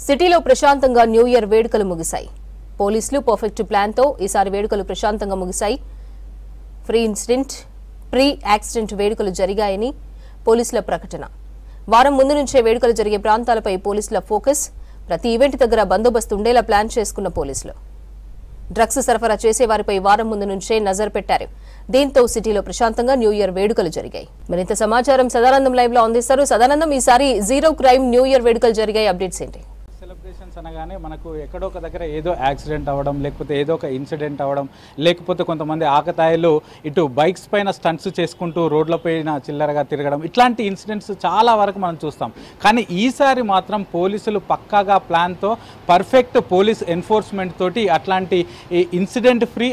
సిటీలో ప్రశాంతంగా new year వేడుకలు ముగిశాయి. పోలీసులు పర్ఫెక్ట్ ప్లాన్ తో ఈసారి వేడుకలు ప్రశాంతంగా ముగిశాయి. ప్రీ యాక్సిడెంట్ వేడుకలు జరిగాయని పోలీసుల ప్రకటన. వారం ముందు నుంచే వేడుకలు జరిగే ప్రాంతాలపై పోలీసుల ఫోకస్. ప్రతి ఈవెంట్ దగ్గర బందోబస్తు ఉండేలా ప్లాన్ చేసుకున్న పోలీసులు డ్రగ్స్ సరఫరా చేసే వారిపై వారం ముందు నుంచే నజర్ పెట్టారు. దీంతో సిటీలో ప్రశాంతంగా న్యూ ఇయర్ వేడుకలు జరిగాయి. మరింత సమాచారం సదానందం లైవ్ లో అందిస్తారు. సదానందం, ఈసారి జీరో క్రైమ్ న్యూ ఇయర్ వేడుకలు జరిగాయి, అప్డేట్స్ ఏంటి? సెలబ్రేషన్స్ అనగానే మనకు ఎక్కడో ఒక దగ్గర ఏదో యాక్సిడెంట్ అవ్వడం, లేకపోతే ఏదో ఒక ఇన్సిడెంట్ అవ్వడం, లేకపోతే కొంతమంది ఆకతాయిలు ఇటు బైక్స్ పైన స్టంట్స్ చేసుకుంటూ రోడ్లపైన చిల్లరగా తిరగడం, ఇట్లాంటి ఇన్సిడెంట్స్ చాలా వరకు మనం చూస్తాం. కానీ ఈసారి మాత్రం పోలీసులు పక్కాగా ప్లాన్తో పర్ఫెక్ట్ పోలీస్ ఎన్ఫోర్స్మెంట్ తోటి అట్లాంటి incident free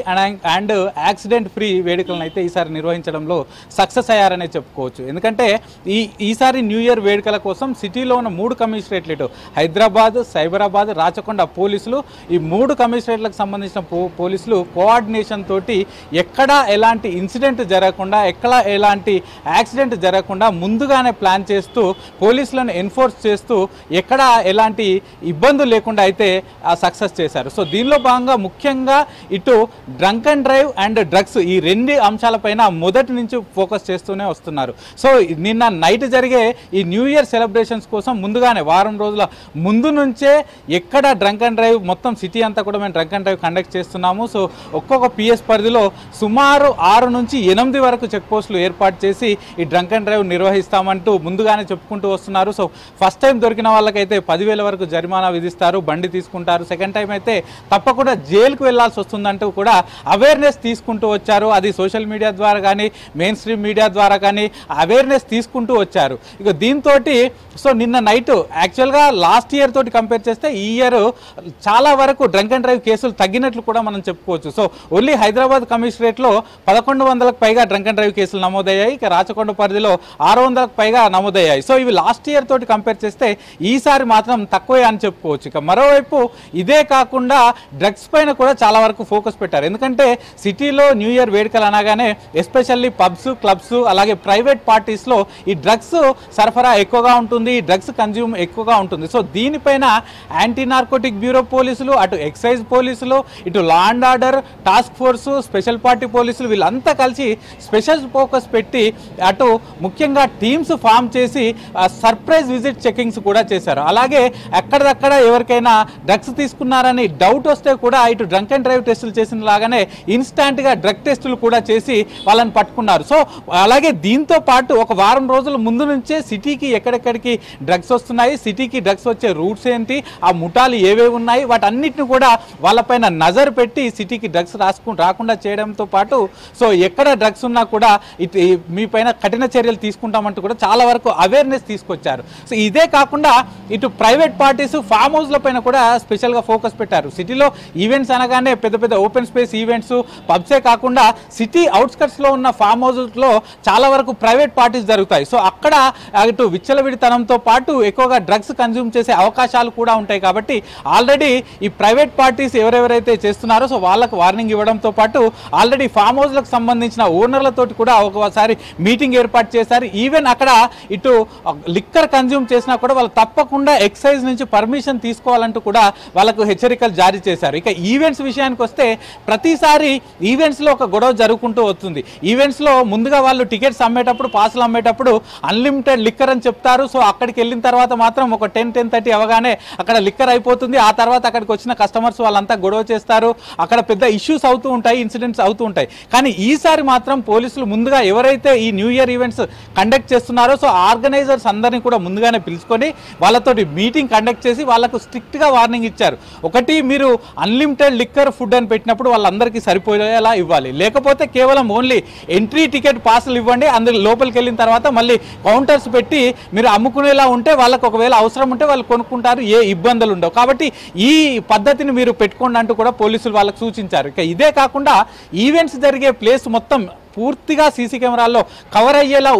and accident free వేడుకలను అయితే ఈసారి నిర్వహించడంలో సక్సెస్ అయ్యారనే చెప్పుకోవచ్చు. ఎందుకంటే ఈసారి న్యూ ఇయర్ వేడుకల కోసం సిటీలో ఉన్న 3 కమిషనరేట్లు, ఇటు హైదరాబాద్, సైబరాబాద్, రాచకొండ పోలీసులు, ఈ 3 కమిషనరేట్లకు సంబంధించిన పోలీసులు కోఆర్డినేషన్ తోటి ఎక్కడా ఎలాంటి ఇన్సిడెంట్ జరగకుండా, ఎక్కడ ఎలాంటి యాక్సిడెంట్ జరగకుండా ముందుగానే ప్లాన్ చేస్తూ పోలీసులను ఎన్ఫోర్స్ చేస్తూ ఎక్కడా ఎలాంటి ఇబ్బందులు లేకుండా అయితే సక్సెస్ చేశారు. సో దీనిలో భాగంగా ముఖ్యంగా ఇటు drunk and drive and drugs, ఈ 2 అంశాలపైన మొదటి నుంచి ఫోకస్ చేస్తూనే వస్తున్నారు. సో నిన్న నైట్ జరిగే ఈ న్యూ ఇయర్ సెలబ్రేషన్స్ కోసం ముందుగానే వారం రోజుల ముందు నుంచే ఎక్కడ డ్రంక్ అండ్ డ్రైవ్, మొత్తం సిటీ అంతా కూడా మేము డ్రంక్ అండ్ డ్రైవ్ కండక్ట్ చేస్తున్నాము. సో ఒక్కొక్క పిఎస్ పరిధిలో సుమారు 6 నుంచి 8 వరకు చెక్ పోస్టులు ఏర్పాటు చేసి ఈ డ్రంక్ అండ్ డ్రైవ్ నిర్వహిస్తామంటూ ముందుగానే చెప్పుకుంటూ వస్తున్నారు. సో ఫస్ట్ టైం దొరికిన వాళ్ళకైతే 10,000 వరకు జరిమానా విధిస్తారు, బండి తీసుకుంటారు. సెకండ్ టైం అయితే తప్పకుండా జైలుకు వెళ్లాల్సి వస్తుందంటూ కూడా అవేర్నెస్ తీసుకుంటూ వచ్చారు. అది సోషల్ మీడియా ద్వారా కానీ, మెయిన్ స్ట్రీమ్ మీడియా ద్వారా కానీ అవేర్నెస్ తీసుకుంటూ వచ్చారు. ఇక దీంతో సో నిన్న నైట్ యాక్చువల్గా లాస్ట్ ఇయర్ తోటి కంపేర్ చేస్తే ఈ ఇయర్ చాలా వరకు డ్రంక్ అండ్ డ్రైవ్ కేసులు తగ్గినట్లు కూడా మనం చెప్పుకోవచ్చు. సో ఓన్లీ హైదరాబాద్ కమిషనరేట్లో 1100కు పైగా డ్రంక్ అండ్ డ్రైవ్ కేసులు నమోదయ్యాయి. ఇక రాచకొండ పరిధిలో 600కు పైగా నమోదయ్యాయి. సో ఇవి లాస్ట్ ఇయర్ తోటి కంపేర్ చేస్తే ఈసారి మాత్రం తక్కువే అని చెప్పుకోవచ్చు. ఇక మరోవైపు ఇదే కాకుండా డ్రగ్స్ పైన కూడా చాలా వరకు ఫోకస్ పెట్టారు. ఎందుకంటే సిటీలో న్యూ ఇయర్ వేడుకలు అనగానే ఎస్పెషల్లీ పబ్స్, క్లబ్స్, అలాగే ప్రైవేట్ పార్టీస్లో ఈ డ్రగ్స్ సరఫరా ఎక్కువగా ఉంటుంది, డ్రగ్స్ కన్జ్యూమ్ ఎక్కువగా ఉంటుంది. సో దీనిపైన యాంటీ నార్కోటిక్ బ్యూరో పోలీసులు, అటు ఎక్సైజ్ పోలీసులు, ఇటు law and order task force, special party పోలీసులు వీళ్ళంతా కలిసి స్పెషల్ ఫోకస్ పెట్టి అటు ముఖ్యంగా టీమ్స్ ఫామ్ చేసి సర్ప్రైజ్ విజిట్ చెకింగ్స్ కూడా చేశారు. అలాగే ఎక్కడదక్కడ ఎవరికైనా డ్రగ్స్ తీసుకున్నారని డౌట్ వస్తే కూడా ఇటు డ్రంక్ అండ్ డ్రైవ్ టెస్టులు చేసిన లాగానే ఇన్స్టాంట్గా డ్రగ్ టెస్టులు కూడా చేసి వాళ్ళని పట్టుకున్నారు. సో అలాగే దీంతో పాటు ఒక వారం రోజుల ముందు నుంచే సిటీకి ఎక్కడెక్కడికి డ్రగ్స్ వస్తున్నాయి, సిటీకి డ్రగ్స్ వచ్చే రూట్స్ ఏంటి, ఆ ముఠాలు ఏవేవి ఉన్నాయి, వాటన్నిటిని కూడా వాళ్ళపైన నజర్ పెట్టి సిటీకి డ్రగ్స్ రాకుండా చేయడంతో పాటు సో ఎక్కడ డ్రగ్స్ ఉన్నా కూడా మీ పైన కఠిన చర్యలు తీసుకుంటామంటూ కూడా చాలా వరకు అవేర్నెస్ తీసుకొచ్చారు. సో ఇదే కాకుండా ఇటు ప్రైవేట్ పార్టీస్, ఫామ్ హౌస్ల పైన కూడా స్పెషల్గా ఫోకస్ పెట్టారు. సిటీలో ఈవెంట్స్ అనగానే పెద్ద పెద్ద ఓపెన్ స్పేస్ ఈవెంట్స్, పబ్సే కాకుండా సిటీ అవుట్స్కట్స్లో ఉన్న ఫామ్ హౌస్లో చాలా వరకు ప్రైవేట్ పార్టీస్ జరుగుతాయి. సో అక్కడ ఇటు విచ్చలవిడితనంతో పాటు ఎక్కువగా డ్రగ్స్ కన్జ్యూమ్ చేసే అవకాశాలు కూడా ఉంటాయి. కాబట్టి ఆల్రెడీ ఈ ప్రైవేట్ పార్టీస్ ఎవరెవరైతే చేస్తున్నారో సో వాళ్ళకు వార్నింగ్ ఇవ్వడంతో పాటు ఆల్రెడీ ఫామ్ హౌస్లకు సంబంధించిన ఓనర్లతోటి కూడా ఒకసారి మీటింగ్ ఏర్పాటు చేశారు. ఈవెన్ అక్కడ ఇటు లిక్కర్ కన్జ్యూమ్ చేసినా కూడా వాళ్ళు తప్పకుండా ఎక్సైజ్ నుంచి పర్మిషన్ తీసుకోవాలంటూ కూడా వాళ్ళకు హెచ్చరికలు జారీ చేశారు. ఇక ఈవెంట్స్ విషయానికి వస్తే ప్రతిసారి ఈవెంట్స్లో ఒక గొడవ జరుగుకుంటూ వస్తుంది. ఈవెంట్స్లో ముందుగా వాళ్ళు టికెట్స్ అమ్మేటప్పుడు, పాసులు అమ్మేటప్పుడు అన్లిమిటెడ్ లిక్కర్ అని చెప్తారు. సో అక్కడికి వెళ్ళిన తర్వాత మాత్రం ఒక 10-10:30 అవగానే అక్కడ లిక్కర్ అయిపోతుంది. ఆ తర్వాత అక్కడికి వచ్చిన కస్టమర్స్ వాళ్ళంతా గొడవ చేస్తారు. అక్కడ పెద్ద ఇష్యూస్ అవుతూ ఉంటాయి, ఇన్సిడెంట్స్ అవుతూ ఉంటాయి. కానీ ఈసారి మాత్రం పోలీసులు ముందుగా ఎవరైతే ఈ న్యూ ఇయర్ ఈవెంట్స్ కండక్ట్ చేస్తున్నారో సో ఆర్గనైజర్స్ అందరినీ కూడా ముందుగానే పిలుచుకొని వాళ్ళతోటి మీటింగ్ కండక్ట్ చేసి వాళ్ళకు స్ట్రిక్ట్గా వార్నింగ్ ఇచ్చారు. ఒకటి, మీరు అన్లిమిటెడ్ లిక్కర్ ఫుడ్ అని పెట్టినప్పుడు వాళ్ళందరికీ సరిపోయేలా ఇవ్వాలి. లేకపోతే కేవలం ఓన్లీ ఎంట్రీ టికెట్ పాసులు ఇవ్వండి. అందులో లోపలికి వెళ్ళిన తర్వాత మళ్ళీ కౌంటర్స్ పెట్టి మీరు అమ్ముకునేలా ఉంటే వాళ్ళకు ఒకవేళ అవసరం ఉంటే వాళ్ళు కొనుక్కుంటారు, ఏ ఇబ్బందులు ఉండవు. కాబట్టి ఈ పద్ధతిని మీరు పెట్టుకోండి అంటూ కూడా పోలీసులు వాళ్ళకు సూచించారు. ఇక ఇదే కాకుండా ఈవెంట్స్ జరిగే ప్లేస్ మొత్తం పూర్తిగా సీసీ కెమెరాల్లో కవర్ అయ్యేలా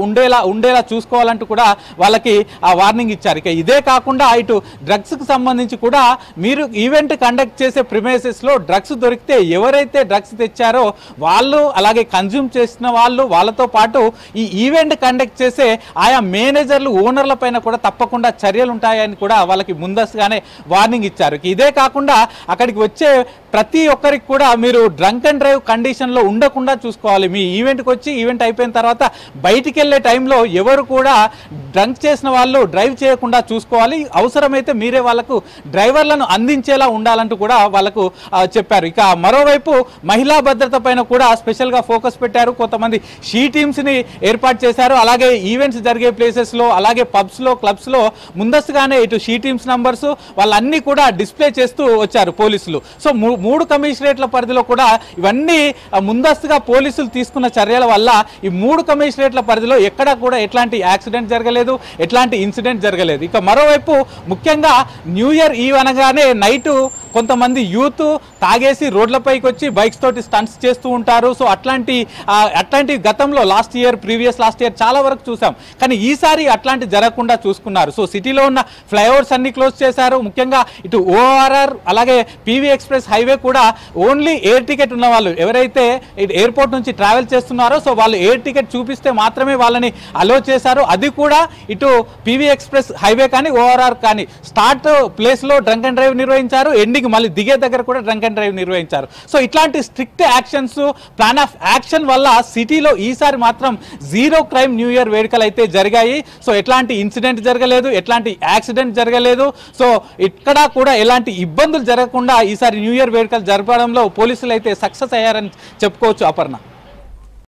ఉండేలా చూసుకోవాలంటూ కూడా వాళ్ళకి ఆ వార్నింగ్ ఇచ్చారు. ఇక ఇదే కాకుండా ఇటు డ్రగ్స్కి సంబంధించి కూడా మీరు ఈవెంట్ కండక్ట్ చేసే ప్రిమైసెస్లో డ్రగ్స్ దొరికితే ఎవరైతే డ్రగ్స్ తెచ్చారో వాళ్ళు, అలాగే కన్జ్యూమ్ చేసిన వాళ్ళు, వాళ్ళతో పాటు ఈ ఈవెంట్ కండక్ట్ చేసే ఆయా మేనేజర్లు, ఓనర్ల పైన కూడా తప్పకుండా చర్యలు ఉంటాయని కూడా వాళ్ళకి ముందస్తుగానే వార్నింగ్ ఇచ్చారు. ఇదే కాకుండా అక్కడికి వచ్చే ప్రతి ఒక్కరికి కూడా మీరు డ్రంక్ అండ్ డ్రైవ్ కండిషన్లో ఉండకుండా చూసుకోవాలి. మీ ఈవెంట్కి వచ్చి ఈవెంట్ అయిపోయిన తర్వాత బయటికి వెళ్ళే టైంలో ఎవరు కూడా డ్రంక్ చేసిన వాళ్ళు డ్రైవ్ చేయకుండా చూసుకోవాలి. అవసరమైతే మీరే వాళ్ళకు డ్రైవర్లను అందించేలా ఉండాలంటూ కూడా వాళ్ళకు చెప్పారు. ఇక మరోవైపు మహిళా భద్రత పైన కూడా స్పెషల్గా ఫోకస్ పెట్టారు. కొంతమంది షీ టీమ్స్ని ఏర్పాటు చేశారు. అలాగే ఈవెంట్స్ జరిగే ప్లేసెస్లో, అలాగే పబ్స్లో, క్లబ్స్లో ముందస్తుగానే ఇటు షీ టీమ్స్ నంబర్స్ వాళ్ళన్నీ కూడా డిస్ప్లే చేస్తూ వచ్చారు పోలీసులు. సో 3 కమిషనరేట్ల పరిధిలో కూడా ఇవన్నీ ముందస్తుగా పోలీసులు తీసుకున్న చర్యల వల్ల ఈ 3 కమిషనరేట్ల పరిధిలో ఎక్కడా కూడా ఎట్లాంటి యాక్సిడెంట్ జరగలేదు, ఎట్లాంటి ఇన్సిడెంట్ జరగలేదు. ఇక మరోవైపు ముఖ్యంగా న్యూ ఇయర్ ఈవ్ అనగానే నైటు కొంతమంది యూత్ తాగేసి రోడ్లపైకి వచ్చి బైక్స్ తోటి స్టంట్స్ చేస్తూ ఉంటారు. సో అట్లాంటి గతంలో ప్రీవియస్ లాస్ట్ ఇయర్ చాలా వరకు చూసాం. కానీ ఈసారి అట్లాంటి జరగకుండా చూసుకున్నారు. సో సిటీలో ఉన్న ఫ్లైఓవర్స్ అన్ని క్లోజ్ చేశారు. ముఖ్యంగా ఇటు ఓఆర్ఆర్ అలాగే పీవీ ఎక్స్ప్రెస్ హైవే కూడా ఓన్లీ ఎయిర్ టికెట్ ఉన్న వాళ్ళు ఎవరైతే ఎయిర్పోర్ట్ నుంచి ట్రావెల్ చేస్తున్నారో సో వాళ్ళు ఎయిర్ టికెట్ చూపిస్తే మాత్రమే వాళ్ళని అలో చేశారు. అది కూడా ఇటు పీవీ ఎక్స్ప్రెస్ హైవే కానీ ఓఆర్ఆర్ కానీ స్టార్ట్ ప్లేస్లో డ్రంక్ అండ్ డ్రైవ్ నిర్వహించారు, ఎండింగ్ మళ్ళీ దిగే దగ్గర కూడా డ్రంక్ అండ్ డ్రైవ్ నిర్వహించారు. సో ఇట్లాంటి strict actions, plan of action వల్ల సిటీలో ఈసారి మాత్రం 0 క్రైమ్ న్యూ ఇయర్ వేడుకలు అయితే జరిగాయి. సో ఎట్లాంటి ఇన్సిడెంట్ జరగలేదు, ఎట్లాంటి యాక్సిడెంట్ జరగలేదు. సో ఇక్కడ కూడా ఎలాంటి ఇబ్బందులు జరగకుండా ఈసారి న్యూ ఇయర్ వేడుకలు జరపడంలో పోలీసులు అయితే సక్సెస్ అయ్యారని చెప్పుకోవచ్చు. అపర్ణ.